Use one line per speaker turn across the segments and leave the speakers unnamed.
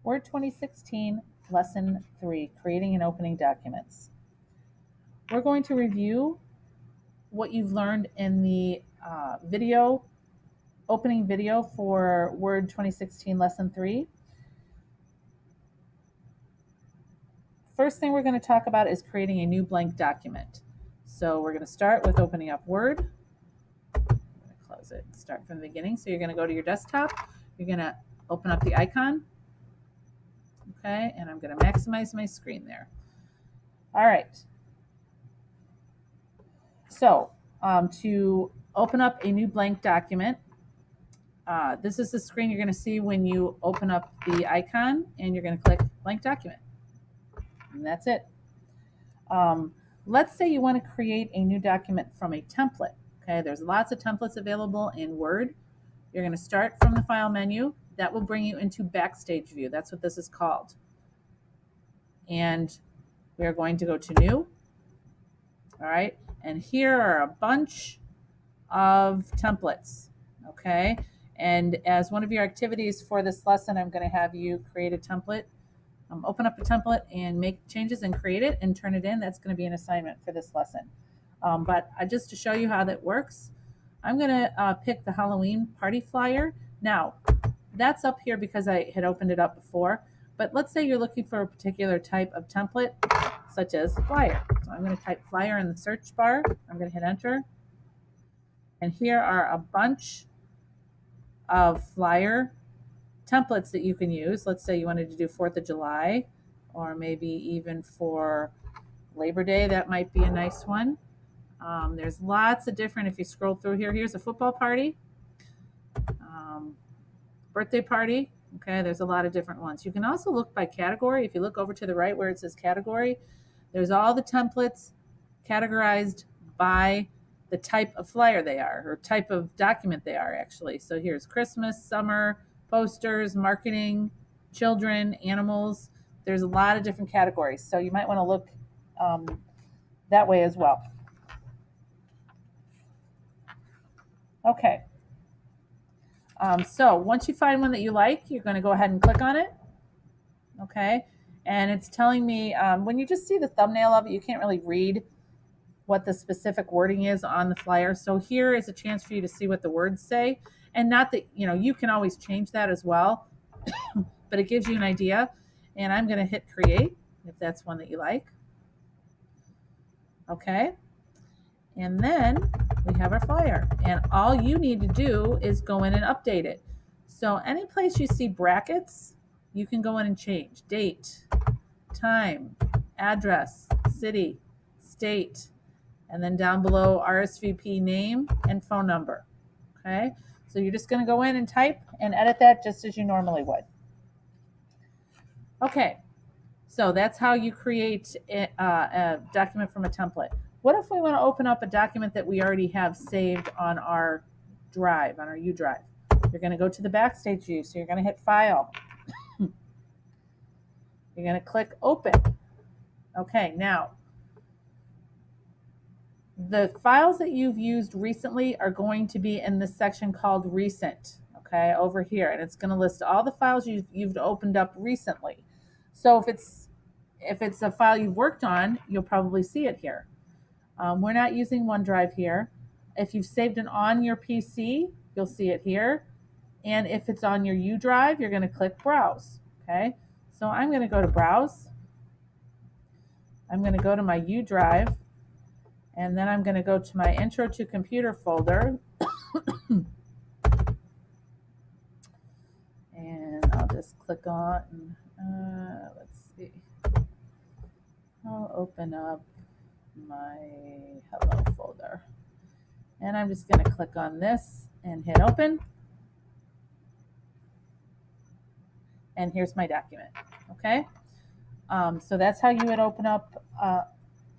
Word 2016, Lesson 3, Creating and Opening Documents. We're going to review what you've learned in the opening video for Word 2016, Lesson 3. First thing we're going to talk about is creating a new blank document. So we're going to start with opening up Word. I'm going to close it, start from the beginning. So you're going to go to your desktop. You're going to open up the icon. Okay, and I'm going to maximize my screen there. All right. So to open up a new blank document, this is the screen you're going to see when you open up the icon, and you're going to click blank document. And that's it. Let's say you want to create a new document from a template. Okay, there's lots of templates available in Word. You're going to start from the File menu. That will bring you into Backstage View. That's what this is called. And we are going to go to New. All right, and here are a bunch of templates. Okay, and as one of your activities for this lesson, I'm going to have you create a template. Open up a template and make changes and create it and turn it in. That's going to be an assignment for this lesson. But just to show you how that works, I'm going to pick the Halloween party flyer. Now, that's up here because I had opened it up before. But let's say you're looking for a particular type of template, such as flyer. So I'm going to type flyer in the search bar. I'm going to hit enter. And here are a bunch of flyer templates that you can use. Let's say you wanted to do 4th of July, or maybe even for Labor Day. That might be a nice one. There's lots of different, if you scroll through here, here's a football party, birthday party. Okay, there's a lot of different ones. You can also look by category. If you look over to the right where it says category, there's all the templates categorized by the type of flyer they are, or type of document they are actually. So here's Christmas, summer, posters, marketing, children, animals. There's a lot of different categories. So you might want to look that way as well. Okay. So once you find one that you like, you're going to go ahead and click on it. Okay. And it's telling me, when you just see the thumbnail of it, you can't really read what the specific wording is on the flyer. So here is a chance for you to see what the words say. And not that, you can always change that as well, but it gives you an idea. And I'm going to hit create if that's one that you like. Okay. And then we have our flyer. And all you need to do is go in and update it. So any place you see brackets, you can go in and change. Date, time, address, city, state, and then down below RSVP name and phone number. Okay. So you're just going to go in and type and edit that just as you normally would. Okay, so that's how you create a document from a template. What if we want to open up a document that we already have saved on our drive, on our U drive? You're going to go to the Backstage View, so you're going to hit File. You're going to click Open. Okay, now, the files that you've used recently are going to be in this section called Recent, okay, over here. And it's going to list all the files you've opened up recently. So if it's a file you've worked on, you'll probably see it here. We're not using OneDrive here. If you've saved it on your PC, you'll see it here. And if it's on your U drive, you're going to click Browse, okay? So I'm going to go to Browse. I'm going to go to my U drive. And then I'm going to go to my Intro to Computer folder. And I'll just click on, let's see. I'll open up my Hello folder. And I'm just going to click on this and hit Open. And here's my document. Okay? So that's how you would open up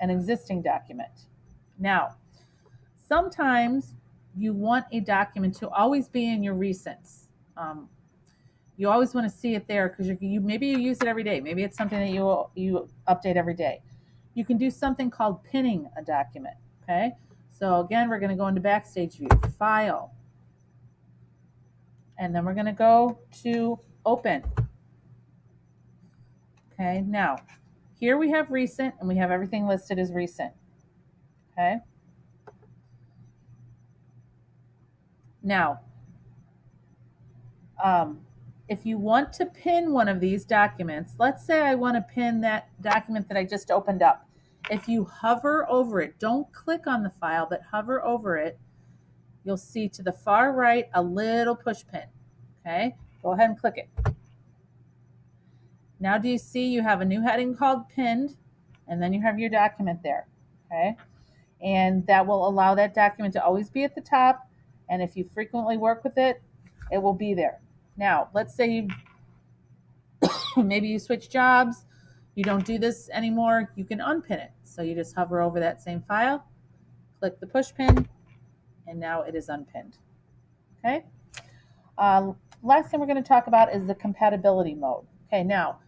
an existing document. Now, sometimes you want a document to always be in your recents. You always want to see it there because maybe you use it every day. Maybe it's something that you update every day. You can do something called pinning a document. Okay, so again, we're going to go into Backstage View, File, and then we're going to go to Open. Okay, now here we have recent and we have everything listed as recent. Okay. Now, if you want to pin one of these documents, let's say I want to pin that document that I just opened up. If you hover over it, don't click on the file, but hover over it, you'll see to the far right a little push pin. Okay, go ahead and click it. Now do you see you have a new heading called pinned, and then you have your document there. Okay, and that will allow that document to always be at the top, and if you frequently work with it, it will be there. Now, let's say you maybe you switch jobs, you don't do this anymore, you can unpin it. So you just hover over that same file, click the push pin, and now it is unpinned. Okay. Last thing we're going to talk about is the compatibility mode. Okay, now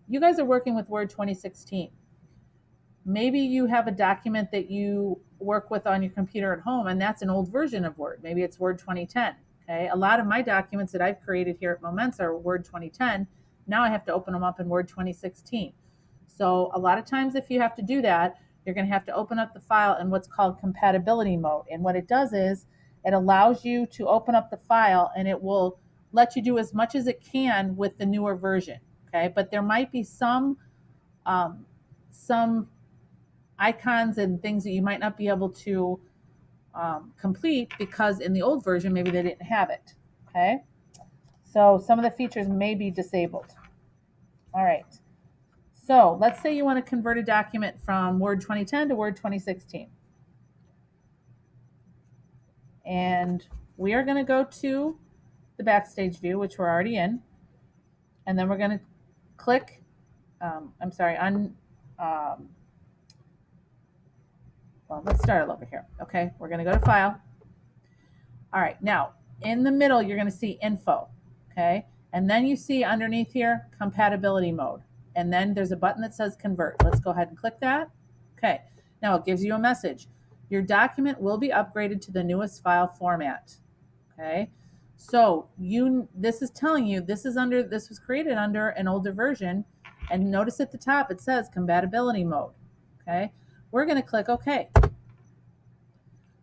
you guys are working with Word 2016. Maybe you have a document that you work with on your computer at home, and that's an old version of Word. Maybe it's Word 2010. Okay, a lot of my documents that I've created here at Momensa are Word 2010. Now I have to open them up in Word 2016. So a lot of times if you have to do that, you're going to have to open up the file in what's called compatibility mode. And what it does is it allows you to open up the file and it will let you do as much as it can with the newer version. Okay, but there might be some icons and things that you might not be able to complete because in the old version maybe they didn't have it. Okay, so some of the features may be disabled. All right, so let's say you want to convert a document from Word 2010 to Word 2016, and we are going to go to the Backstage view, which we're already in, and then we're going to click well, let's start all over here. Okay, we're going to go to File. All right, now in the middle, you're going to see Info. Okay, and then you see underneath here, Compatibility Mode. And then there's a button that says Convert. Let's go ahead and click that. Okay, now it gives you a message. Your document will be upgraded to the newest file format. Okay, so this is telling you this was created under an older version. And notice at the top it says Compatibility Mode. Okay, we're going to click OK.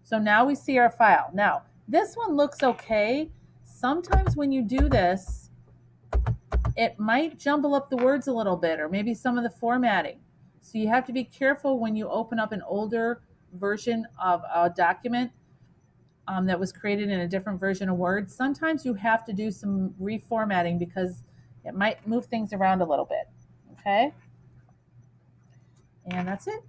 So now we see our file. Now, this one looks okay. Sometimes when you do this, it might jumble up the words a little bit or maybe some of the formatting. So you have to be careful when you open up an older version of a document that was created in a different version of Word. Sometimes you have to do some reformatting because it might move things around a little bit. Okay? And that's it.